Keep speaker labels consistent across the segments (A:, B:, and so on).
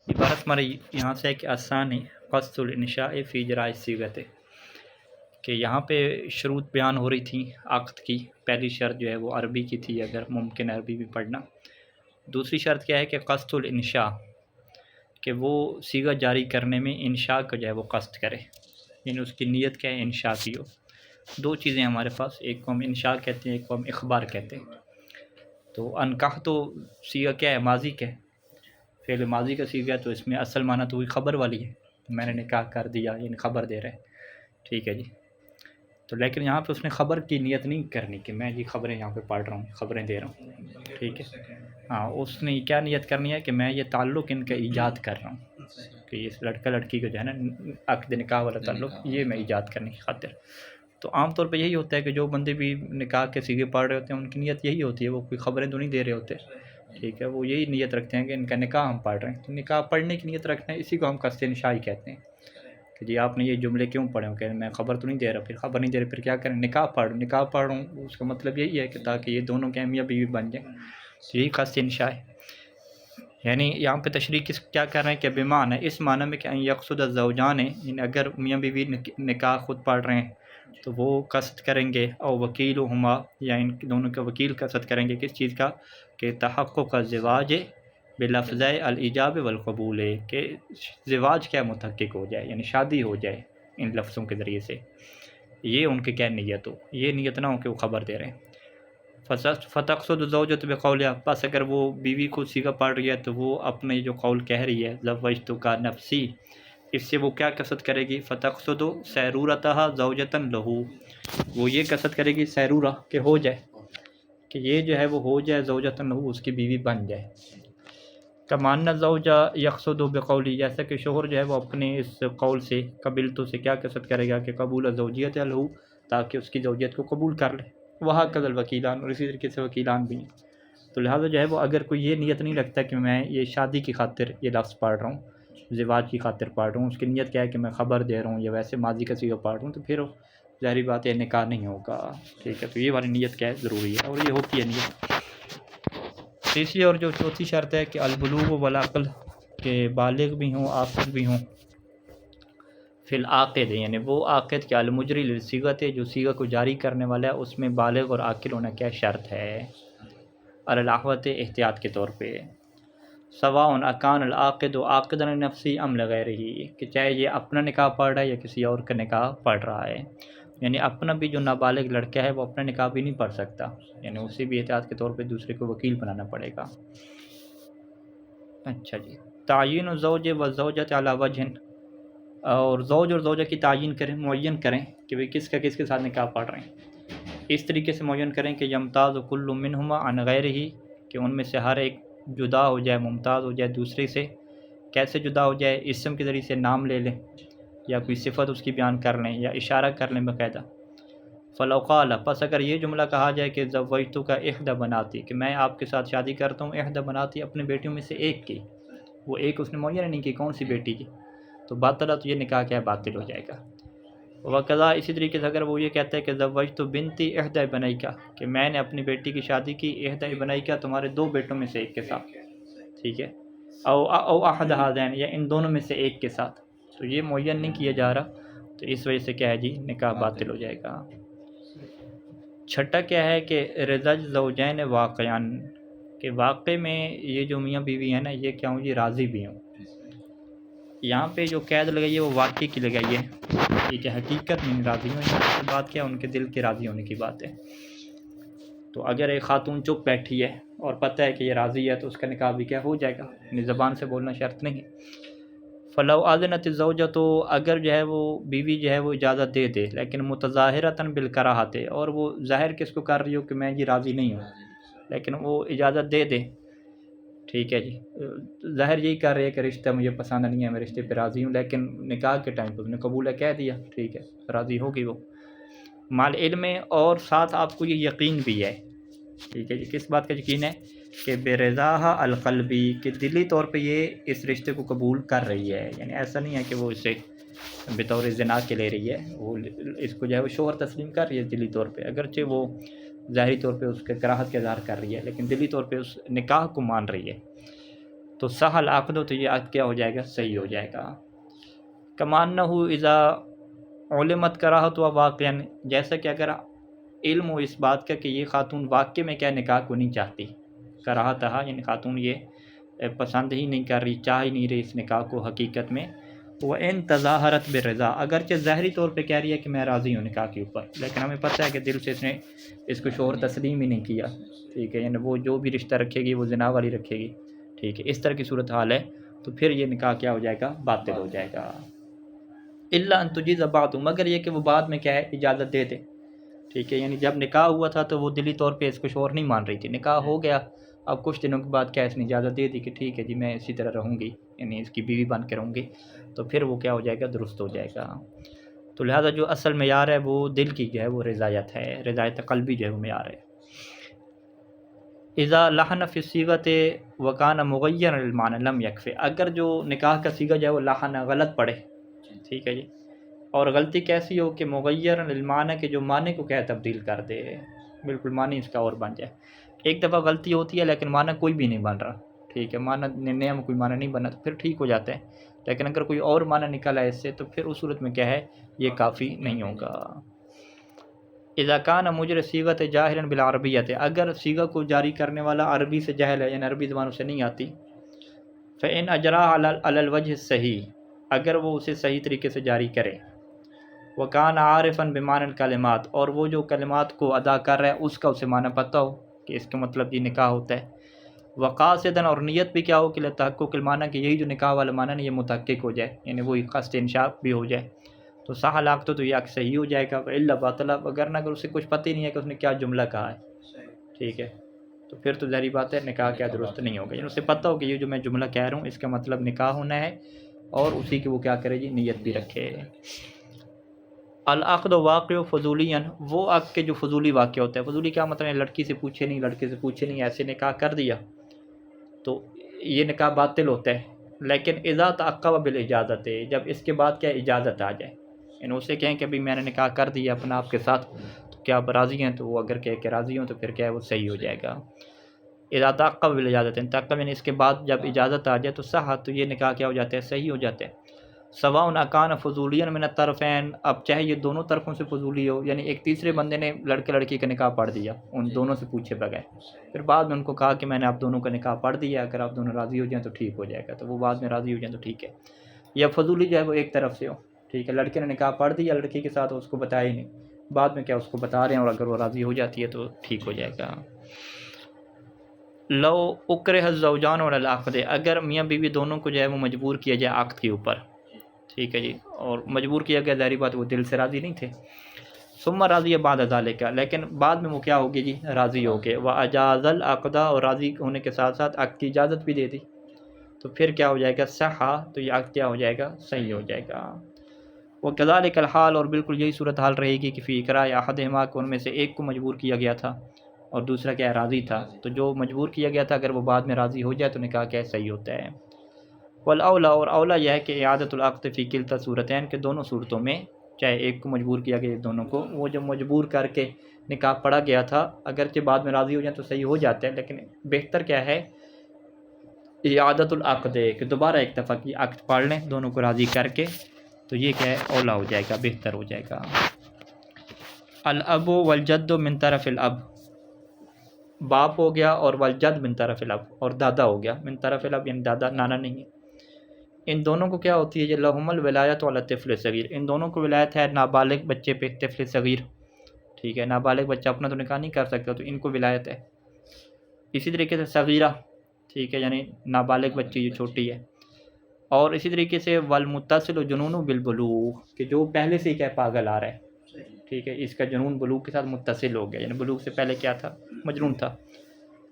A: عبارت ہمارے یہاں سے ہے کہ آسانی قصد الانشاء فی اجراء الصیغۃ، کہ یہاں پہ شروط بیان ہو رہی تھیں عقد کی۔ پہلی شرط جو ہے وہ عربی کی تھی، اگر ممکن ہے عربی بھی پڑھنا۔ دوسری شرط کیا ہے کہ قصد الانشاء، کہ وہ صیغہ جاری کرنے میں انشاء کا جو ہے وہ قصد کرے، یعنی اس کی نیت کیا ہے، انشاء کی ہو۔ دو چیزیں ہمارے پاس، ایک کو ہم انشاء کہتے ہیں، ایک کو ہم اخبار کہتے ہیں۔ تو انکح تو صیغہ کیا ہے، ماضی کا ہے، فعل ماضی کا صیغہ ہے، تو اس میں اصل معنی تو وہی خبر والی ہے، میں نے نکاح کر دیا، یعنی خبر دے رہے ہیں، ٹھیک ہے جی۔ تو لیکن یہاں پہ اس نے خبر کی نیت نہیں کرنی کہ میں یہ خبریں یہاں پہ پڑھ رہا ہوں، خبریں دے رہا ہوں، ٹھیک ہے۔ ہاں، اس نے کیا نیت کرنی ہے کہ میں یہ تعلق ان کا ایجاد کر رہا ہوں، کہ یہ لڑکا لڑکی کا جو ہے نا عقد نکاح والا تعلق، یہ میں ایجاد کرنے کی خاطر۔ تو عام طور پہ یہی ہوتا ہے کہ جو بندے بھی نکاح کے صیغے پڑھ رہے ہوتے ہیں ان کی نیت یہی ہوتی ہے، وہ کوئی خبریں تو نہیں دے رہے ہوتے، ٹھیک ہے، وہ یہی نیت رکھتے ہیں کہ ان کا نکاح ہم پڑھ رہے ہیں۔ تو نکاح پڑھنے کی نیت رکھنا ہے، اسی کو ہم قصد انشائی کہتے ہیں کہ جی آپ نے یہ جملے کیوں پڑھے ہوں، کہ میں خبر تو نہیں دے رہا، پھر خبر نہیں دے رہا، پھر کیا کریں، نکاح پڑھ رہا ہوں، اس کا مطلب یہی ہے کہ تاکہ یہ دونوں کے میاں بیوی بن جائیں، تو یہی قصد انشاء ہے۔ یعنی یہاں پہ تشریح کیا کر رہے ہیں کہ بمعنی، اس معنی میں کہ ان یقصد الزوجان، یعنی اگر میاں بیوی نکاح خود پڑھ رہے ہیں تو وہ قصد کریں گے، او وکیلہما، یا ان دونوں کا وکیل قصد کریں گے کس چیز کا، کہ تحقق الزواج بلفظ الایجاب والقبول، کہ زواج کیا متحقق ہو جائے، یعنی شادی ہو جائے ان لفظوں کے ذریعے سے، یہ ان کے کیا نیت ہو، یہ نیت نہ ہو کہ وہ خبر دے رہے ہیں۔ فتقصد الزوجۃ بقولها، پس اگر وہ بیوی کو صیغہ پڑھ رہی ہے تو وہ اپنے جو قول کہہ رہی ہے زوجتک نفسی، اس سے وہ کیا قصد کرے گی، فتقصد سیرورتها زوجۃ لہ، وہ یہ قصد کرے گی سیرورہ، کہ ہو جائے، کہ یہ جو ہے وہ ہو جائے زوجۃ لہ، اس کی بیوی بن جائے۔ کمان الزوج یقصد بقولی، جیسا کہ شوہر جو ہے وہ اپنے اس قول سے، قبلتو سے کیا قصد کرے گا کہ قبول زوجیت لہ، تاکہ اس کی زوجیت کو قبول کر لے۔ وہاں قدر وکیلان، اور اسی طریقے سے وکیلان بھی ہیں۔ تو لہٰذا جو ہے وہ اگر کوئی یہ نیت نہیں رکھتا کہ میں یہ شادی کی خاطر یہ لفظ پڑھ رہا ہوں، زواج کی خاطر پڑھ رہا ہوں، اس کی نیت کیا ہے کہ میں خبر دے رہا ہوں یا ویسے ماضی کا صیغہ پڑھ رہا ہوں، تو پھر ظاہری بات ہے نکاح نہیں ہوگا، ٹھیک ہے۔ تو یہ والی نیت کیا ہے، ضروری ہے، اور یہ ہوتی ہے نیت۔ تیسری اور جو چوتھی شرط ہے کہ البلوغ والعقل، کہ بالغ بھی ہوں عاقل بھی ہوں، فی العاقد، یعنی وہ عاقد کے المجری للصیغۃ، جو صیغہ کو جاری کرنے والا ہے، اس میں بالغ اور عاقل ہونا کیا شرط ہے، علی الاحوط، احتیاط کے طور پہ۔ سواء اکان العاقد عاقدا لنفسی ام لغیرہ، کہ چاہے یہ اپنا نکاح پڑھ رہا ہے یا کسی اور کا نکاح پڑھ رہا ہے، یعنی اپنا بھی جو نابالغ لڑکا ہے وہ اپنا نکاح بھی نہیں پڑھ سکتا، یعنی اسے بھی احتیاط کے طور پہ دوسرے کو وکیل بنانا پڑے گا۔ اچھا جی، تعین الزوج والزوجۃ علی وجہ، اور زوج اور زوجہ کی تعین کریں، معین کریں کہ وہ کس کا کس کے ساتھ نکاح پڑھ رہے ہیں، اس طریقے سے معین کریں کہ یمتاز کل منہما عن غیرہ، کہ ان میں سے ہر ایک جدا ہو جائے، ممتاز ہو جائے دوسرے سے۔ کیسے جدا ہو جائے، اسم کے ذریعے سے نام لے لیں، یا کوئی صفت اس کی بیان کر لیں، یا اشارہ کر لیں باقاعدہ۔ فلو قال، پس اگر یہ جملہ کہا جائے کہ زوجتک احدی بناتی، کہ میں آپ کے ساتھ شادی کرتا ہوں احدی بناتی، اپنے بیٹیوں میں سے ایک کی، وہ ایک اس نے معین نہیں کی کون سی بیٹی کی، تو باطلہ، تو یہ نکاح کیا باطل ہو جائے گا۔ وقضا، اسی طریقے سے اگر وہ یہ کہتا ہے کہ زوجت بنتی احدی بنیکا، کہ میں نے اپنی بیٹی کی شادی کی احدی بنیکا، تمہارے دو بیٹوں میں سے ایک کے ساتھ، ٹھیک ہے، او احد ہذین، یا ان دونوں میں سے ایک کے ساتھ، تو یہ معین نہیں کیا جا رہا، تو اس وجہ سے کیا ہے جی، نکاح باطل ہو جائے گا۔ چھٹا کیا ہے کہ رضا الزوجین واقعان، کہ واقع میں یہ جو میاں بیوی ہیں نا، یہ کیا ہوں جی، راضی بھی ہوں۔ یہاں پہ جو قید لگائی ہے وہ واقعی کی لگائی ہے، یہ کہ حقیقت میں راضی ہوں، یہاں کی بات کیا، ان کے دل کے راضی ہونے کی بات ہے۔ تو اگر ایک خاتون چپ بیٹھی ہے اور پتہ ہے کہ یہ راضی ہے، تو اس کا نکاح بھی کیا ہو جائے گا، یعنی زبان سے بولنا شرط نہیں۔ فلو اذنت الزوجہ، تو اگر جو ہے وہ بیوی جو ہے وہ اجازت دے دے، لیکن متظاہرۃ بالکراہۃ، اور وہ ظاہر کس کو کر رہی ہو کہ میں یہ راضی نہیں ہوں، لیکن وہ اجازت دے دے، ٹھیک ہے جی، ظاہر یہی کر رہے ہے کہ رشتہ مجھے پسند نہیں ہے، میں رشتے پہ راضی ہوں، لیکن نکاح کے ٹائم پہ اس نے قبول ہے کہہ دیا، ٹھیک ہے، راضی ہوگی وہ، مال علم، اور ساتھ آپ کو یہ یقین بھی ہے، ٹھیک ہے جی، کس بات کا یقین ہے، کہ بے رضاحہ القلبی، کہ دلی طور پہ یہ اس رشتے کو قبول کر رہی ہے، یعنی ایسا نہیں ہے کہ وہ اسے بطور زنا کے لے رہی ہے، وہ اس کو جو ہے وہ شوہر تسلیم کر رہی ہے دلی طور پہ، اگرچہ وہ ظاہری طور پہ اس کے کراہت کا اظہار کر رہی ہے، لیکن دلی طور پہ اس نکاح کو مان رہی ہے۔ تو سہل عقد تو یہ عقد کیا ہو جائے گا؟ صحیح ہو جائے گا۔ کمانہ اذا علمت کراہت و واقعا، جیسا کہ اگر علم ہو اس بات کا کہ یہ خاتون واقع میں کیا نکاح کو نہیں چاہتی، کراہت یعنی خاتون یہ پسند ہی نہیں کر رہی، چاہ ہی نہیں رہی اس نکاح کو حقیقت میں، وہ ان تظاہرت بالرضا، اگرچہ ظاہری طور پہ کہہ رہی ہے کہ میں راضی ہوں نکاح کے اوپر، لیکن ہمیں پتہ ہے کہ دل سے اس نے اس کو شوہر تسلیم ہی نہیں کیا، ٹھیک ہے، یعنی وہ جو بھی رشتہ رکھے گی وہ زنا والی رکھے گی، ٹھیک ہے، اس طرح کی صورتحال ہے، تو پھر یہ نکاح کیا ہو جائے گا؟ باطل ہو جائے گا۔ الا ان تجیز بعد، مگر یہ کہ وہ بعد میں کیا ہے؟ اجازت دے دے، ٹھیک ہے، یعنی جب نکاح ہوا تھا تو وہ دلی طور پہ اس کو شوہر نہیں مان رہی تھی، نکاح ہو گیا، اب کچھ دنوں کے بعد کیا اس نے اجازت دے دی کہ ٹھیک ہے جی میں اسی طرح رہوں گی، یعنی اس کی بیوی بن کے رہوں گی، تو پھر وہ کیا ہو جائے گا؟ درست ہو جائے گا۔ تو لہٰذا جو اصل معیار ہے وہ دل کی جو ہے وہ رضایت ہے، رضایت قلبی جو ہے وہ معیار ہے۔ اذا لحن فی الصیغۃ وکان مغیرا للمعنی لم یکفی، اگر جو نکاح کا صیغہ جو ہے وہ لحن غلط پڑے، ٹھیک ہے جی، اور غلطی کیسی ہو کہ مغیر للمعنی کے جو معنی کو کیا تبدیل کر دے، بالکل معنی اس کا اور بن جائے۔ ایک دفعہ غلطی ہوتی ہے لیکن معنی کوئی بھی نہیں بن رہا، ٹھیک ہے، معنی نیا میں کوئی معنی نہیں بنا تو پھر ٹھیک ہو جاتا ہے، لیکن اگر کوئی اور معنی نکل آئے اس سے تو پھر اس صورت میں کیا ہے؟ یہ کافی نہیں ہوگا۔ اذا کان مجر صیغۃ جاہلا بالعربیۃ، اگر صیغہ کو جاری کرنے والا عربی سے جاہل ہے، یعنی عربی زبان سے نہیں آتی، فإن اجراها علی الوجہ الصحیح، اگر وہ اسے صحیح طریقے سے جاری کرے، وکان عارفا بمعنی الکلمات، اور وہ جو کلمات کو ادا کر رہا ہے اس کا اسے معنی پتہ ہو کہ اس کا مطلب یہ نکاح ہوتا ہے، وقاصدا، اور نیت بھی کیا ہو کہ لتحقق المعنی، کہ یہی جو نکاح والا معنی ہے یہ متحقق ہو جائے، یعنی وہی قصد انشاء بھی ہو جائے، تو صحیح عقد تو یہ عقد صحیح ہو جائے گا، الا باطل، اگر نہ اگر اسے کچھ پتہ ہی نہیں ہے کہ اس نے کیا جملہ کہا ہے، ٹھیک ہے، تو پھر تو ظاہری بات ہے نکاح کیا درست نہیں ہوگا، یعنی اسے پتہ ہو کہ یہ جو میں جملہ کہہ رہا ہوں اس کا مطلب نکاح ہونا ہے، اور اسی کی وہ کیا کرے جی؟ نیت بھی رکھے۔ العقد واقع فضولیاً، وہ عقد کے جو فضولی واقع ہوتا ہے، فضولی کیا مطلب ہے؟ لڑکی سے پوچھے نہیں، لڑکے سے پوچھے نہیں، ایسے نکاح کر دیا تو یہ نکاح باطل ہوتا ہے، لیکن اذا تعقب بالاجازت، جب اس کے بعد کیا اجازت آ جائے، یعنی اسے کہیں کہ ابھی میں نے نکاح کر دیا اپنا آپ کے ساتھ، تو کیا آپ راضی ہیں؟ تو وہ اگر کہہ کے راضی ہوں تو پھر کیا ہے؟ وہ صحیح ہو جائے گا۔ اذا تعقب بالاجازت، تعقب یعنی اس کے بعد جب اجازت آ جائے تو صح، تو یہ نکاح کیا ہو جاتا ہے؟ صحیح ہو جاتا ہے۔ سواء اکان فضولیاً من الطرفین، اب چاہے یہ دونوں طرفوں سے فضولی ہو، یعنی ایک تیسرے بندے نے لڑکے لڑکی کا نکاح پڑھ دیا ان دونوں سے پوچھے بغیر، پھر بعد میں ان کو کہا کہ میں نے آپ دونوں کا نکاح پڑھ دیا، اگر آپ دونوں راضی ہو جائیں تو ٹھیک ہو جائے گا، تو وہ بعد میں راضی ہو جائیں تو ٹھیک ہے، یا فضولی جو ہے وہ ایک طرف سے ہو، ٹھیک ہے، لڑکے نے نکاح پڑھ دیا لڑکی کے ساتھ، اس کو بتایا ہی نہیں، بعد میں کیا اس کو بتا رہے ہیں، اور اگر وہ راضی ہو جاتی ہے تو ٹھیک ہو جائے گا۔ لو اکرہ الزوجان علی العقد، اگر میاں بیوی دونوں کو جو ہے وہ مجبور کیا جائے عقد کے اوپر، ٹھیک ہے جی، اور مجبور کیا گیا، ظاہری بات وہ دل سے راضی نہیں تھے، ثم راضی بعد ذالک، لیکن بعد میں وہ کیا ہوگی جی؟ راضی ہو گئے، واجاز العقد، اور راضی ہونے کے ساتھ ساتھ عقد کی اجازت بھی دے دی، تو پھر کیا ہو جائے گا؟ صحا، تو یہ عقد کیا ہو جائے گا؟ صحیح ہو جائے گا۔ وکذالک الحال، اور بالکل یہی صورتحال رہے گی کہ فی اکراہ احدہما، ان میں سے ایک کو مجبور کیا گیا تھا اور دوسرا کیا راضی تھا، تو جو مجبور کیا گیا تھا اگر وہ بعد میں راضی ہو جائے تو نکاح کیا صحیح ہوتا ہے۔ والاولا، اور اولا یہ ہے کہ اعادۃ العقد فی کلتا صورتین، کے دونوں صورتوں میں، چاہے ایک کو مجبور کیا گیا دونوں کو، وہ جو مجبور کر کے نکاح پڑھا گیا تھا اگرچہ بعد میں راضی ہو جائیں تو صحیح ہو جاتا ہے، لیکن بہتر کیا ہے؟ اعادۃ العقد، کہ دوبارہ ایک دفعہ کی عقد پڑھ لیں دونوں کو راضی کر کے، تو یہ کیا ہے؟ اولا ہو جائے گا، بہتر ہو جائے گا۔ الاب والجد من طرف الاب، باپ ہو گیا، اور والجد من طرف الاب، اور دادا ہو گیا، من طرف الاب یعنی دادا، نانا نہیں ہے، ان دونوں کو کیا ہوتی ہے؟ یہ لہم الولایت علی الطفل صغیر، ان دونوں کو ولایت ہے نابالغ بچے پہ، طفل صغیر، ٹھیک ہے، نابالغ بچہ اپنا تو نکاح نہیں کر سکتا تو ان کو ولایت ہے، اسی طریقے سے صغیرہ، ٹھیک ہے، یعنی نابالغ بچی جو چھوٹی ہے، اور اسی طریقے سے والمتصل جنون بالبلوغ، کہ جو پہلے سے ہی کیا پاگل آ رہا ہے، ٹھیک ہے، اس کا جنون بلوغ کے ساتھ متصل ہو گیا، یعنی بلوغ سے پہلے کیا تھا؟ مجنون تھا،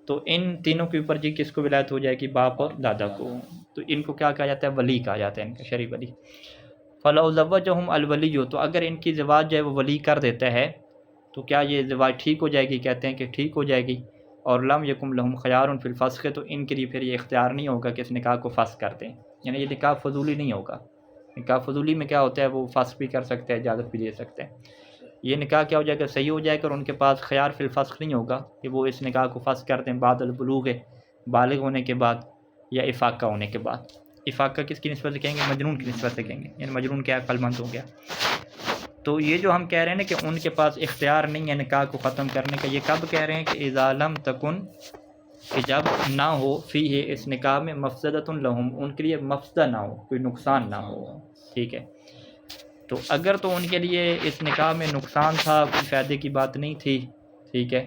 A: تو ان تینوں کے اوپر جی کس کو ولایت ہو جائے گی؟ باپ اور دادا کو، تو ان کو کیا کہا جاتا ہے؟ ولی کہا جاتا ہے، ان کا شرعی ولی۔ فلو زوجہم الولی، تو اگر ان کی زواج جو ہے وہ ولی کر دیتا ہے تو کیا یہ زواج ٹھیک ہو جائے گی؟ کہتے ہیں کہ ٹھیک ہو جائے گی، اور لم یکم لہم خیار فی الفسخ، تو ان کے لیے پھر یہ اختیار نہیں ہوگا کہ اس نکاح کو فسخ کر دیں، یعنی یہ نکاح فضولی نہیں ہوگا، نکاح فضولی میں کیا ہوتا ہے؟ وہ فسخ بھی کر سکتے ہیں، اجازت بھی دے سکتے ہیں، یہ نکاح کیا ہو جائے گا؟ صحیح ہو جائے گا، اور ان کے پاس خیار فی الفسخ نہیں ہوگا کہ وہ اس نکاح کو فسخ کر دیں بعد البلوغ، بالغ ہونے کے بعد، یا افاقہ ہونے کے بعد۔ افاقہ کس کی نسبت سے کہیں گے؟ مجنون کی نسبت سے کہیں گے، یعنی مجنون کیا عقل مند ہو گیا۔ تو یہ جو ہم کہہ رہے ہیں نا کہ ان کے پاس اختیار نہیں ہے نکاح کو ختم کرنے کا، یہ کب کہہ رہے ہیں کہ اذا لم تکن، کہ جب نہ ہو فی ہے اس نکاح میں مفسدۃ لہم، ان کے لیے مفسدہ نہ ہو، کوئی نقصان نہ ہو، ٹھیک ہے۔ تو اگر تو ان کے لیے اس نکاح میں نقصان تھا، کوئی فائدے کی بات نہیں تھی، ٹھیک ہے،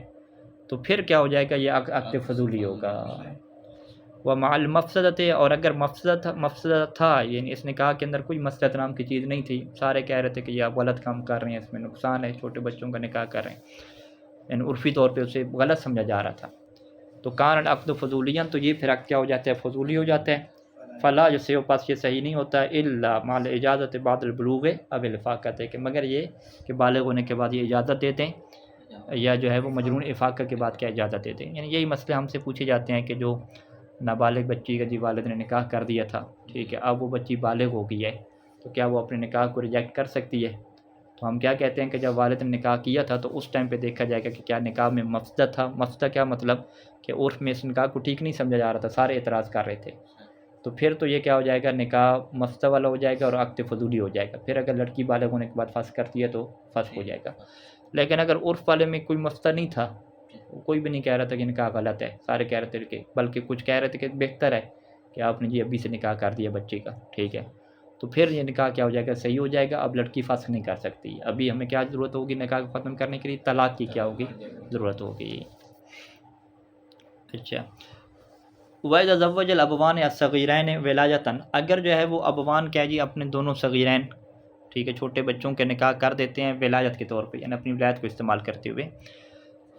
A: تو پھر کیا ہو جائے گا؟ یہ عقد فضولی ہوگا۔ ومع المفسدۃ، اور اگر مفسدہ تھا، یعنی اس نکاح کے اندر کوئی مصلحت نام کی چیز نہیں تھی، سارے کہہ رہے تھے کہ یہ آپ غلط کام کر رہے ہیں، اس میں نقصان ہے، چھوٹے بچوں کا نکاح کر رہے ہیں، یعنی عرفی طور پہ اسے غلط سمجھا جا رہا تھا، تو کان العقد فضولیاً، تو یہ پھر عقد کیا ہو جاتا ہے؟ فضولی ہو جاتا ہے۔ فلا، جس سے وہ پاس یہ صحیح نہیں ہوتا الا مع الاجازت بعد البلوغ اب الافاقۃ، کہ مگر یہ کہ بالغ ہونے کے بعد یہ اجازت دے دیں، یا جو ہے وہ مجنون افاقہ کے بعد کیا اجازت دے دیں۔ یعنی یہی مسئلے ہم سے پوچھے جاتے ہیں کہ جو نابالغ بچی کا جی والد نے نکاح کر دیا تھا، ٹھیک ہے، اب وہ بچی بالغ ہو گئی ہے، تو کیا وہ اپنے نکاح کو ریجیکٹ کر سکتی ہے؟ تو ہم کیا کہتے ہیں کہ جب والد نے نکاح کیا تھا تو اس ٹائم پہ دیکھا جائے گا کہ کیا نکاح میں مفسدہ تھا۔ مفسدہ کیا مطلب؟ کہ عرف میں اس نکاح کو ٹھیک نہیں سمجھا جا رہا تھا، سارے اعتراض کر رہے تھے، تو پھر تو یہ کیا ہو جائے گا؟ نکاح مفسدہ والا ہو جائے گا اور عقد فضولی ہو جائے گا۔ پھر اگر لڑکی بالغ ہونے کے بعد فسخ کرتی ہے تو فسخ ہو جائے گا۔ لیکن اگر عرف والے میں کوئی مفسدہ نہیں تھا، کوئی بھی نہیں کہہ رہا تھا کہ نکاح غلط ہے، سارے کہہ رہے تھے کہ بلکہ کچھ کہہ رہے تھے کہ بہتر ہے کہ آپ نے جی ابھی سے نکاح کر دیا بچے کا، ٹھیک ہے، تو پھر یہ نکاح کیا ہو جائے گا؟ صحیح ہو جائے گا۔ اب لڑکی فسخ نہیں کر سکتی، ابھی ہمیں کیا ضرورت ہوگی نکاح کو ختم کرنے کے لیے؟ طلاق کی کیا ہوگی؟ ضرورت ہوگی۔ اچھا، وَإِذَا زَوَّجَ الْأَبَوَانِ الصَّغِيرَيْنِ وِلَایَةً، اگر جو ہے وہ ابوان کیا جی اپنے دونوں صغیرین، ٹھیک ہے، چھوٹے بچوں کے نکاح کر دیتے ہیں ولایت کے طور پہ، یعنی اپنی ولایت کو استعمال کرتے ہوئے،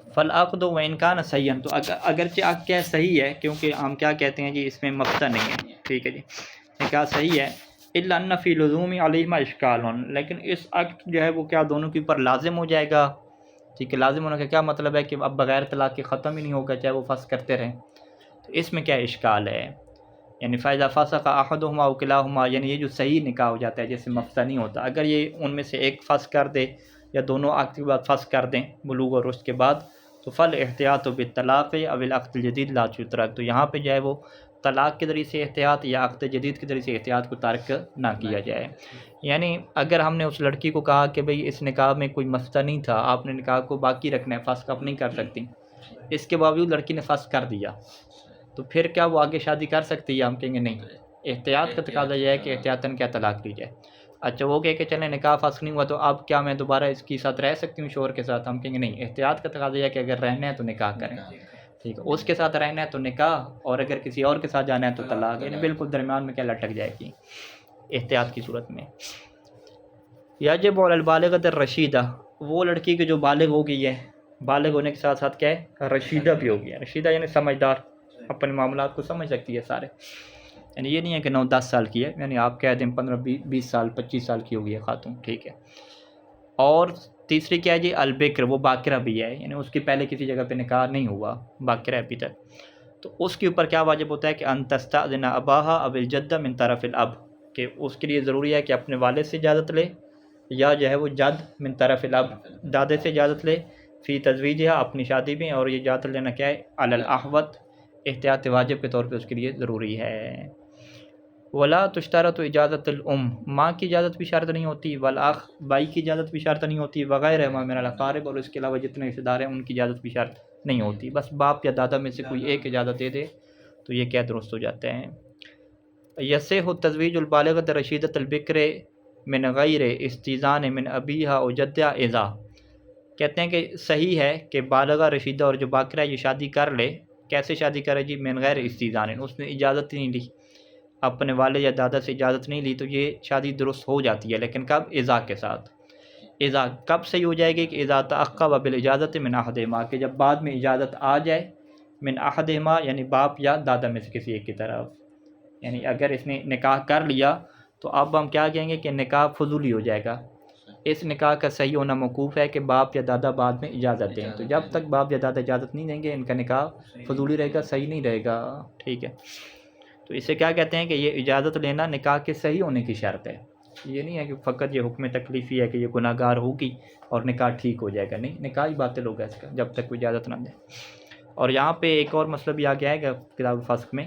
A: فالعقد وإن كان صحیحا، تو اگرچہ عقد کیا صحیح ہے، کیونکہ ہم کیا کہتے ہیں جی اس میں مفسدہ نہیں ہے، ٹھیک ہے جی، نکاح صحیح ہے، الا ان فی لزوم علیہما اشکال، لیکن اس عقد جو ہے وہ کیا دونوں کے اوپر لازم ہو جائے گا، ٹھیک ہے، لازم ہونے کا کیا مطلب ہے کہ اب بغیر طلاق کے ختم ہی نہیں ہوگا چاہے وہ فسخ کرتے رہیں، تو اس میں کیا اشکال ہے؟ یعنی فائدہ فسخ احدہما او کلاہما، یعنی یہ جو صحیح نکاح ہو جاتا ہے جیسے مفسدہ نہیں ہوتا، اگر یہ ان میں سے ایک فسخ کر دے یا دونوں عقد کے بعد فسخ کر دیں بلوغ اور رشد کے بعد، تو فل احتیاط بالطلاق او العقد الجدید لا تترک، تو یہاں پہ جو ہے وہ طلاق کے ذریعے سے احتیاط یا عقد جدید کے ذریعے سے احتیاط کو ترک نہ کیا جائے۔ یعنی اگر ہم نے اس لڑکی کو کہا کہ بھئی اس نکاح میں کوئی مفسدہ نہیں تھا، آپ نے نکاح کو باقی رکھنا ہے، فسخ آپ نہیں کر سکتی، اس کے باوجود لڑکی نے فسخ کر دیا، تو پھر کیا وہ آگے شادی کر سکتی ہے؟ ہم کہیں گے نہیں، احتیاط کا تقاضا یہ ہے کہ احتیاطاً کیا طلاق لی جائے۔ اچھا، وہ کہے کہ چلیں نکاح فسخ نہیں ہوا تو اب کیا میں دوبارہ اس کے ساتھ رہ سکتی ہوں شوہر کے ساتھ؟ ہم کہیں گے نہیں، احتیاط کا تقاضا یہ ہے کہ اگر رہنا ہے تو نکاح کریں، ٹھیک ہے، اس کے ساتھ رہنا ہے تو نکاح، اور اگر کسی اور کے ساتھ جانا ہے تو طلاق، یعنی بالکل درمیان میں کیا لٹک جائے گی احتیاط کی صورت میں۔ یجب علی البالغۃ الرشیدہ، وہ لڑکی کی جو بالغ ہو گئی ہے، بالغ ہونے کے ساتھ ساتھ کیا ہے؟ رشیدہ بھی ہو گئی ہے، رشیدہ یعنی سمجھدار، اپنے معاملات کو سمجھ سکتی ہے سارے، یعنی یہ نہیں ہے کہ 9-10 سال کی ہے، یعنی آپ کہہ دیں 15-20 سال 25 سال کی ہو گئی ہے خاتون، ٹھیک ہے۔ اور تیسری کیا ہے جی؟ البکر، وہ باکرہ بھی ہے، یعنی اس کی پہلے کسی جگہ پہ نکاح نہیں ہوا، باکرہ ہے ابھی تک، تو اس کے اوپر کیا واجب ہوتا ہے کہ ان تستأذن اباہا او الجد من طرف الاب، کہ اس کے لیے ضروری ہے کہ اپنے والد سے اجازت لے، یا جو ہے وہ جد من طرف الاب، دادے سے اجازت لے، فی تزویجہا، اپنی شادی میں، اور یہ اجازت لینا کیا ہے؟ علی الاحوط، احتیاط واجب کے طور پہ اس کے لیے ضروری ہے۔ ولا تشترط اجازت الام، ماں کی اجازت بھی شرط نہیں ہوتی، والاخ، بھائی کی اجازت بھی شرط نہیں ہوتی، وغیرہ ما من الاقارب، اور اس کے علاوہ جتنے رشتہ دار ہیں ان کی اجازت بھی شرط نہیں ہوتی، بس باپ یا دادا میں سے کوئی ایک اجازت دے دے تو یہ کیا درست ہو جاتے ہیں۔ یصح تزویج البالغۃ رشیدۃ البکر من غیر استئذان من ابیہا او جدہا اذا، کہتے ہیں کہ صحیح ہے کہ بالغہ رشیدہ اور جو باکرہ ہے یہ شادی کر لے، کیسے شادی کرے جی؟ من غیر استئذان، اس نے اجازت ہی نہیں لی، اپنے والد یا دادا سے اجازت نہیں لی، تو یہ شادی درست ہو جاتی ہے، لیکن کب؟ اذا کے ساتھ۔ اذا کب صحیح ہو جائے گی؟ کہ اذا تعقب بالاجازت من احدہما، کہ جب بعد میں اجازت آ جائے، من احدہما یعنی باپ یا دادا میں سے کسی ایک کی طرف، یعنی اگر اس نے نکاح کر لیا تو اب ہم کیا کہیں گے کہ نکاح فضولی ہو جائے گا، اس نکاح کا صحیح ہونا موقوف ہے کہ باپ یا دادا بعد میں اجازت دیں، تو جب تک باپ یا دادا اجازت نہیں دیں گے ان کا نکاح فضولی رہے گا، صحیح نہیں رہے گا، ٹھیک ہے۔ تو اسے کیا کہتے ہیں کہ یہ اجازت لینا نکاح کے صحیح ہونے کی شرط ہے، یہ نہیں ہے کہ فقط یہ حکم تکلیفی ہے کہ یہ گناہ گار ہوگی اور نکاح ٹھیک ہو جائے گا، نہیں، نکاح ہی باطل ہوگا اس کا جب تک کوئی اجازت نہ دے۔ اور یہاں پہ ایک اور مسئلہ بھی آ گیا ہے کہ کتاب فسق میں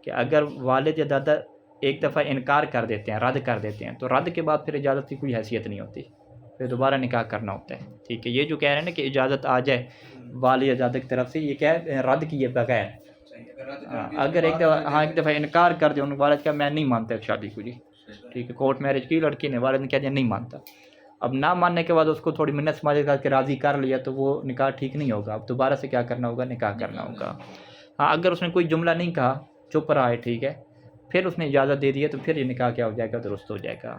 A: کہ اگر والد یا دادا ایک دفعہ انکار کر دیتے ہیں، رد کر دیتے ہیں، تو رد کے بعد پھر اجازت کی کوئی حیثیت نہیں ہوتی، پھر دوبارہ نکاح کرنا ہوتا ہے. ٹھیک ہے، یہ جو کہہ رہے ہیں نا کہ اجازت آ جائے والد یا دادا کی طرف سے، یہ کیا ہے؟ رد کیے بغیر. اگر ایک دفعہ انکار کر دیا، ان والد کا میں نہیں مانتا اس شادی کو جی. ٹھیک ہے، کورٹ میرج کی لڑکی نے، والد نے کہہ دیا نہیں مانتا. اب نہ ماننے کے بعد اس کو تھوڑی منت سماجھ کر کے راضی کر لیا تو وہ نکاح ٹھیک نہیں ہوگا. اب دوبارہ سے کیا کرنا ہوگا؟ نکاح کرنا ہوگا. ہاں اگر اس نے کوئی جملہ نہیں کہا، چپ رہا ہے، ٹھیک ہے، پھر اس نے اجازت دے دی ہے، تو پھر یہ نکاح کیا ہو جائے گا؟ درست ہو جائے گا.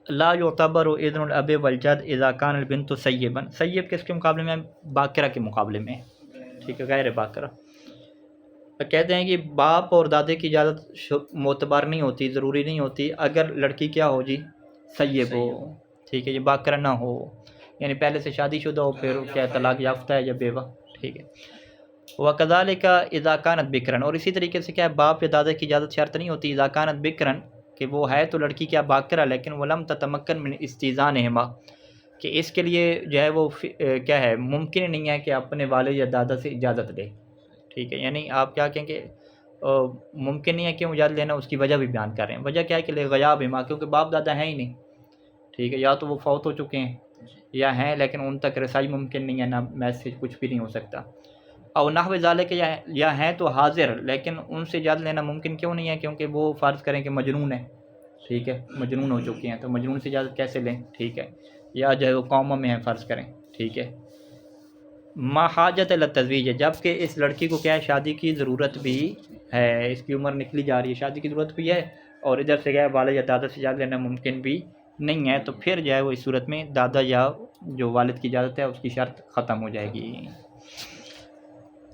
A: لا يعتبر اذن الاب والجد اذا كان البنت سیبا. سیب کس کے مقابلے میں؟ باکرہ کے مقابلے میں. ٹھیک ہے، غیر باکرہ. کہتے ہیں کہ باپ اور دادے کی اجازت معتبر نہیں ہوتی، ضروری نہیں ہوتی اگر لڑکی کیا ہو جی؟ سیب ہو. ٹھیک ہے، یہ باکرہ نہ ہو، یعنی پہلے سے شادی شدہ ہو، پھر کیا طلاق یافتہ ہے یا بیوہ. ٹھیک ہے. وَكَذَلِكَ إِذَا كَانَتْ بِكْرًا. اور اسی طریقے سے کیا ہے؟ باپ یا دادا کی اجازت شرط نہیں ہوتی اِذَا كَانَتْ بِكْرًا، کہ وہ ہے تو لڑکی کیا باکرہ، لیکن وَلَمْ تَتَمَكَّنْ مِنْ اسْتِئْذَانِهِمَا، کہ اس کے لیے جو ہے وہ کیا ہے؟ ممکن نہیں ہے کہ اپنے والد یا دادا سے اجازت لے. ٹھیک ہے، یعنی آپ کیا کہیں کہ ممکن نہیں ہے کہ اجازت لینا، اس کی وجہ بھی بیان کر رہے ہیں. وجہ کیا ہے کہ لِغَيَابِهِمَا، کیونکہ باپ دادا ہیں ہی نہیں. ٹھیک ہے، یا تو وہ فوت ہو چکے ہیں یا ہیں لیکن ان تک رسائی ممکن نہیں ہے، نہ میسج کچھ بھی نہیں ہو سکتا. اور نحو ذالک، یا ہیں تو حاضر لیکن ان سے اجازت لینا ممکن کیوں نہیں ہے؟ کیونکہ وہ فرض کریں کہ مجنون ہے. ٹھیک ہے، مجنون ہو چکے ہیں، تو مجنون سے اجازت کیسے لیں؟ ٹھیک ہے، یا جو ہے وہ قوموں میں ہیں فرض کریں. ٹھیک ہے، ما حاجت التزویج، جب کہ اس لڑکی کو کیا ہے؟ شادی کی ضرورت بھی ہے، اس کی عمر نکلی جا رہی ہے، شادی کی ضرورت بھی ہے، اور ادھر سے کیا ہے؟ والد یا دادا سے اجازت لینا ممکن بھی نہیں ہے. تو پھر جو ہے وہ اس صورت میں دادا یا جو والد کی اجازت ہے اس کی شرط ختم ہو جائے گی.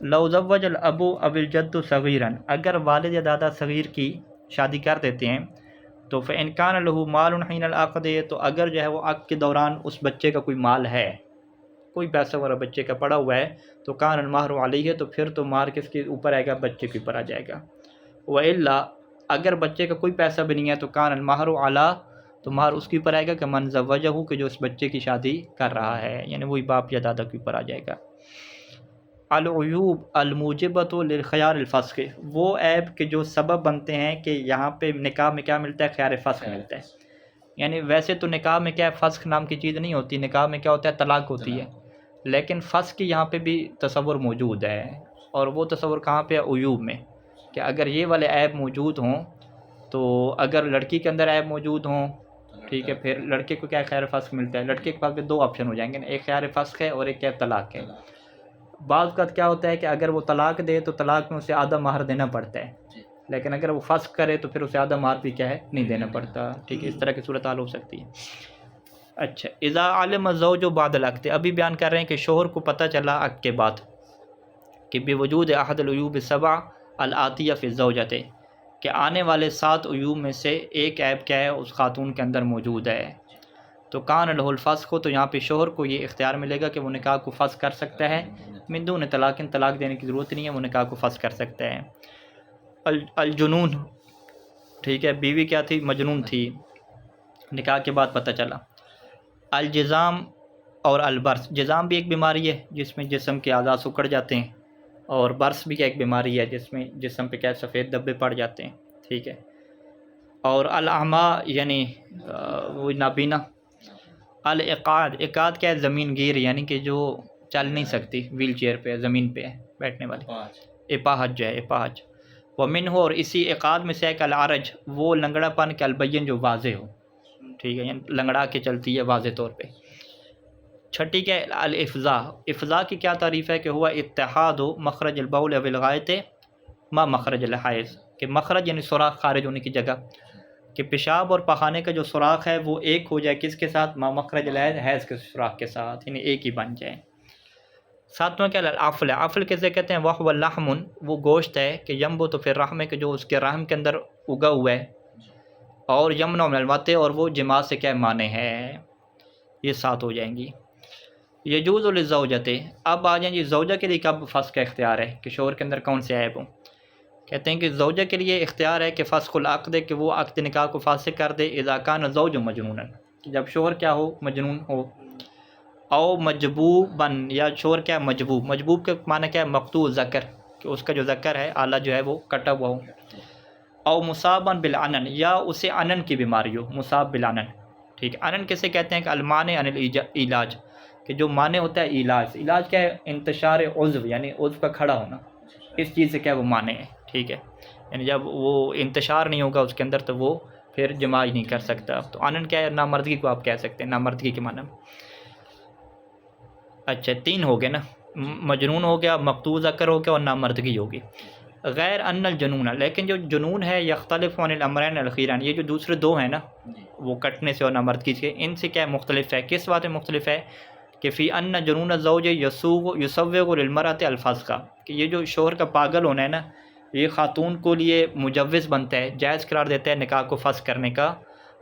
A: لو زوج الاب او الجد صغیرا، اگر والد یا دادا صغیر کی شادی کر دیتے ہیں تو فإن كان له مال حين العقد، تو اگر جو ہے وہ عقد کے دوران اس بچے کا کوئی مال ہے، کوئی پیسہ وغیرہ بچے کا پڑا ہوا ہے، تو كان المہر علیہ، تو پھر تو مہر کس کے اوپر آئے گا؟ بچے کے اوپر آ جائے گا. وإلا، اگر بچے کا کوئی پیسہ بھی نہیں ہے تو كان المہر علی، تو مہر اس کے اوپر آئے گا کہ من زوجہ، کہ جو اس بچے کی شادی کر رہا ہے، یعنی وہی باپ یا دادا کے اوپر آ جائے گا. العیوب الموجبۃ للخیار الفسخ، وہ عیب کے جو سبب بنتے ہیں کہ یہاں پہ نکاح میں کیا ملتا ہے؟ خیار فسخ ملتا ہے. یعنی ویسے تو نکاح میں کیا ہے؟ فسخ نام کی چیز نہیں ہوتی، نکاح میں کیا ہوتا ہے؟ طلاق ہوتی ہے، لیکن فسخ کی یہاں پہ بھی تصور موجود ہے. اور وہ تصور کہاں پہ ہے؟ عیوب میں، کہ اگر یہ والے عیب موجود ہوں، تو اگر لڑکی کے اندر عیب موجود ہوں، ٹھیک ہے، پھر لڑکے کو کیا خیار فسخ ملتا ہے. لڑکے کے پاس بھی دو آپشن ہو جائیں گے، ایک خیار فسخ ہے اور ایک کیا؟ طلاق ہے. بعض اوقات کیا ہوتا ہے کہ اگر وہ طلاق دے تو طلاق میں اسے آدھا مہر دینا پڑتا ہے، لیکن اگر وہ فسخ کرے تو پھر اسے آدھا مہر بھی کیا ہے؟ نہیں دینا پڑتا. ٹھیک ہے، اس طرح کی صورتحال ہو سکتی ہے. اچھا، اذا علم الزوج بعد العقد، ابھی بیان کر رہے ہیں کہ شوہر کو پتہ چلا عقد کے بعد کہ بوجود احد العیوب السبع الآتیہ فی الزوجۃ، کہ آنے والے 7 عیوب میں سے ایک عیب کیا ہے؟ اس خاتون کے اندر موجود ہے. تو کان لہ الفسخ، تو یہاں پہ شوہر کو یہ اختیار ملے گا کہ وہ نکاح کو فسخ کر سکتا ہے، من دون طلاق، طلاق دینے کی ضرورت نہیں ہے، وہ نکاح کو فسخ کر سکتا ہے. الجنون، ٹھیک ہے، بیوی کیا تھی؟ مجنون تھی، نکاح کے بعد پتہ چلا. الجزام اور البرس، جزام بھی ایک بیماری ہے جس میں جسم کے اعضاء سکڑ جاتے ہیں، اور برس بھی ایک بیماری ہے جس میں جسم پہ کیا سفید دبے پڑ جاتے ہیں. ٹھیک ہے. اور الاعما، یعنی وہ نابینا. الاقعاد، اقعاد کیا ہے؟ زمین گیر، یعنی کہ جو چل نہیں سکتی، ویل چیئر پہ، زمین پہ بیٹھنے والی، اپاہج جو ہے، اپاہج. ومنہ، اور اسی اقعاد میں سے ایک العرج، وہ لنگڑا پن کے البین، جو واضح ہو. ٹھیک ہے، یعنی لنگڑا کے چلتی ہے واضح طور پہ. چھٹی کیا ہے؟ الافضاء. افضاء کی کیا تعریف ہے؟ کہ ہوا اتحاد مخرج البول او الغائط ما مخرج الحیض، کہ مخرج یعنی سوراخ خارج ہونے کی جگہ، کہ پیشاب اور پخانے کا جو سوراخ ہے وہ ایک ہو جائے، کس کے ساتھ؟ ما مخرج الحیض، حیض کے سوراخ کے ساتھ، یعنی ایک ہی بن جائے. ساتواں کیا؟ العفل. عفل کیسے کہتے ہیں؟ وہو اللحم، وہ گوشت ہے کہ یمبو تو پھر رحم، کہ جو اس کے رحم کے اندر اگا ہوا ہے، اور یمنع من الوطء، اور وہ جماع سے کیا مانے ہے. یہ 7 ہو جائیں گی. یجوز للزوجۃ، اب آ جائیں جی زوجہ کے لیے کب فسخ کا اختیار ہے، کہ شوہر کے اندر کون سے عیب ہوں. کہتے ہیں کہ زوجہ کے لیے اختیار ہے کہ فسخ العقد، کہ وہ عقد نکاح کو فاسق کر دے، اذا کان الزوج مجنونا، جب شوہر کیا ہو؟ مجنون ہو. او مجبوباً، یا شوہر کیا؟ مجبوب. مجبوب کے معنی کیا ہے؟ مقطوع ذکر، کہ اس کا جو ذکر ہے آلہ جو ہے وہ کٹا ہوا ہو، او مصابن بالعنن، یا اسے انن کی بیماری ہو، مصاب بالعنن، ٹھیک ہے۔ انن کسے کہتے ہیں کہ المانع عن العلاج، کہ جو مانع ہوتا ہے علاج، علاج کیا ہے؟ انتشار عضو، یعنی عضو کا کھڑا ہونا، اس چیز سے کیا وہ مانع ہے، ٹھیک ہے، یعنی جب وہ انتشار نہیں ہوگا اس کے اندر تو وہ پھر جماع ہی نہیں کر سکتا۔ تو انن کیا ہے؟ نامردگی کو آپ کہہ سکتے ہیں، نامردگی کے معنی میں۔ اچھا 3 ہو گئے نا، مجنون ہو گیا، مقطوع ذکر ہو گیا، اور نامردگی ہوگی۔ غیر ان الجنون، لیکن جو جنون ہے یختلف عن الامرین الاخیرین، یہ جو دوسرے 2 ہیں نا وہ کٹنے سے اور نامردگی سے، ان سے کیا مختلف ہے؟ کس بات میں مختلف ہے؟ کہ فی ان جنون الزوج یسوغ للمرأة الفسخ، کہ یہ جو شوہر کا پاگل ہونا ہے نا، یہ خاتون کو لیے مجوز بنتا ہے، جائز قرار دیتا ہے نکاح کو فسخ کرنے کا،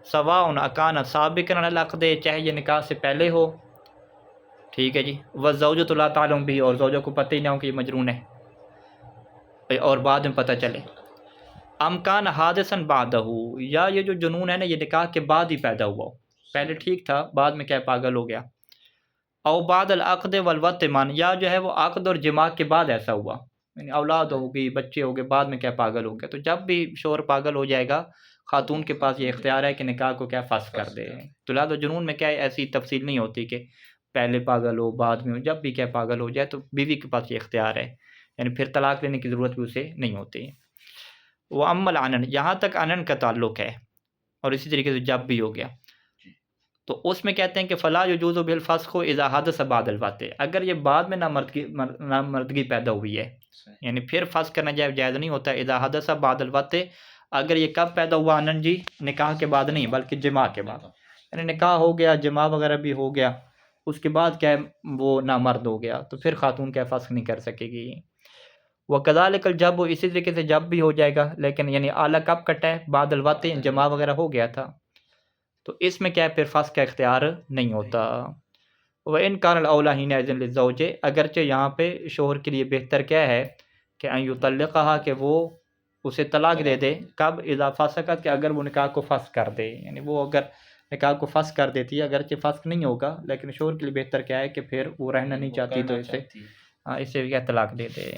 A: سواء اکان سابقا علی العقد، چاہے یہ نکاح سے پہلے ہو، ٹھیک ہے جی، والزوجۃ لا تعلم بھی، اور زوجہ کو پتہ ہی نہ ہو کہ یہ مجنون ہے اور بعد میں پتہ چلے، امکان حادثا بعدہ، یا یہ جو جنون ہے نا یہ نکاح کے بعد ہی پیدا ہوا ہو، پہلے ٹھیک تھا بعد میں کیا پاگل ہو گیا، او بعد العقد والوطمان، یا جو ہے وہ عقد اور جماع کے بعد ایسا ہوا، یعنی اولاد ہوگی، بچے ہو گئے، بعد میں کیا پاگل ہو گیا۔ تو جب بھی شوہر پاگل ہو جائے گا خاتون کے پاس یہ اختیار ہے کہ نکاح کو کیا فسخ کر دے۔ تو لہٰذا جنون میں کیا ہے ایسی تفصیل نہیں ہوتی کہ پہلے پاگل ہو بعد میں ہو، جب بھی کیا پاگل ہو جائے تو بیوی کے پاس یہ اختیار ہے، یعنی پھر طلاق لینے کی ضرورت بھی اسے نہیں ہوتی۔ وہ امل عنن، یہاں تک عنن کا تعلق ہے، اور اسی طریقے سے جب بھی ہو گیا تو اس میں کہتے ہیں کہ فلا یجوز بالفسخ اذا حدث بعد الوطء، اگر یہ بعد میں نامردگی پیدا ہوئی ہے، یعنی پھر فسخ کرنا جائز نہیں ہوتا، اذا حدث بعد الوطء، اگر یہ کب پیدا ہوا انن جی؟ نکاح کے بعد نہیں بلکہ جماع کے بعد، یعنی نکاح ہو گیا، جماع وغیرہ بھی ہو گیا، اس کے بعد کیا ہے وہ نامرد ہو گیا، تو پھر خاتون کیا فسخ نہیں کر سکے گی۔ وَكَذَلِكَ الْجَبُّ، اسی طریقے سے جب بھی ہو جائے گا، لیکن یعنی آلہ کب کٹا ہے؟ بعد الوطء، جماع وغیرہ ہو گیا تھا، تو اس میں کیا ہے پھر فسخ کا اختیار نہیں ہوتا۔ وَإِنْ كَانَ الْأَوْلَىٰ حِينَئِذٍ لِلزَّوْجِ، اگرچہ یہاں پہ شوہر کے لیے بہتر کیا ہے کہ ان یطلقها، کہ وہ اسے طلاق دے دے، کب؟ اذا فسقت، کہ اگر وہ نکاح کو فسخ کر دے، یعنی وہ اگر نکاح کو فسخ کر دیتی ہے، اگرچہ فسخ نہیں ہوگا لیکن شوہر کے لیے بہتر کیا ہے کہ پھر وہ رہنا نہیں چاہتی تو اسے کیا طلاق دے دے۔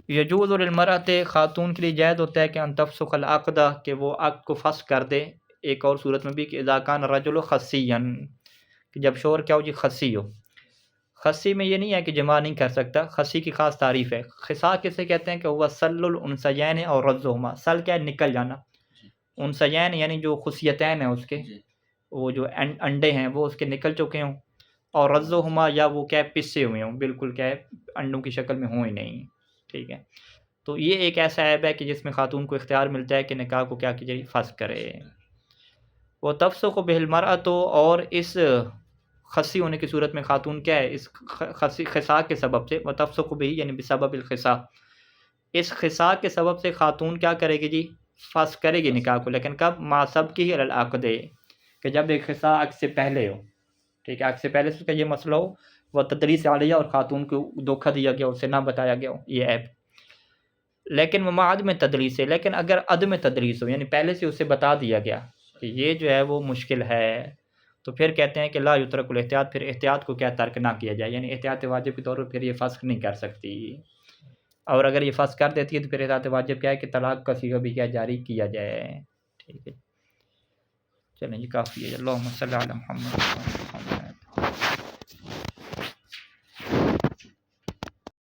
A: یجوز للمرأة، خاتون کے لیے جائز ہوتا ہے کہ ان تفسخ العقد، کہ وہ عقد کو فسخ کر دے، ایک اور صورت میں بھی کہ اذا کان الرجل خصیا، کہ جب شوہر کیا ہو جی؟ خصی ہو۔ خصی میں یہ نہیں ہے کہ جماع نہیں کر سکتا، خصی کی خاص تعریف ہے۔ خصا کسے کہتے ہیں کہ وہ سل الانثیین اور رجزہما، سل کیا ہے؟ نکل جانا، انثیین یعنی جو خصیتین ہیں اس کے، وہ جو انڈے ہیں وہ اس کے نکل چکے ہوں، اور رجزہما یا وہ کیا ہے؟ پسے ہوئے ہوں، بالکل کیا ہے انڈوں کی شکل میں ہوں ہی نہیں، ٹھیک ہے۔ تو یہ ایک ایسا عیب ہے کہ جس میں خاتون کو اختیار ملتا ہے کہ نکاح کو کیا کیجیے؟ فسخ کرے۔ وہ تفسخ بہ المرأۃ، اور اس خصی ہونے کی صورت میں خاتون کیا ہے؟ اس خصا کے سبب سے، وہ تفسخ بہ یعنی بسبب الخصا، اس خصا کے سبب سے خاتون کیا کرے گی جی؟ فسخ کرے گی نکاح کو، لیکن کب؟ ما سبقہ علی العقد، کہ جب ایک خصا عقد سے پہلے ہو، ٹھیک ہے، عقد سے پہلے سے اس کا یہ مسئلہ ہو، وہ تدلیس علیہ، اور خاتون کو دھوکہ دیا گیا، اسے نہ بتایا گیا ہو، یہ عیب۔ لیکن وما عدم تدلیس ہے، لیکن اگر عدم تدلیس ہو، یعنی پہلے سے اسے بتا دیا گیا کہ یہ جو ہے وہ مشکل ہے، تو پھر کہتے ہیں کہ لا یترک الاحتیاط، پھر احتیاط کو کیا ترک نہ کیا جائے، یعنی احتیاط واجب کے طور پر پھر یہ فسخ نہیں کر سکتی، اور اگر یہ فسخ کر دیتی ہے تو پھر احتیاط واجب کیا ہے کہ طلاق کا صیغہ بھی کیا جاری کیا جائے، ٹھیک ہے۔ چلیں یہ کافی ہے، اللہم صلی علی محمد۔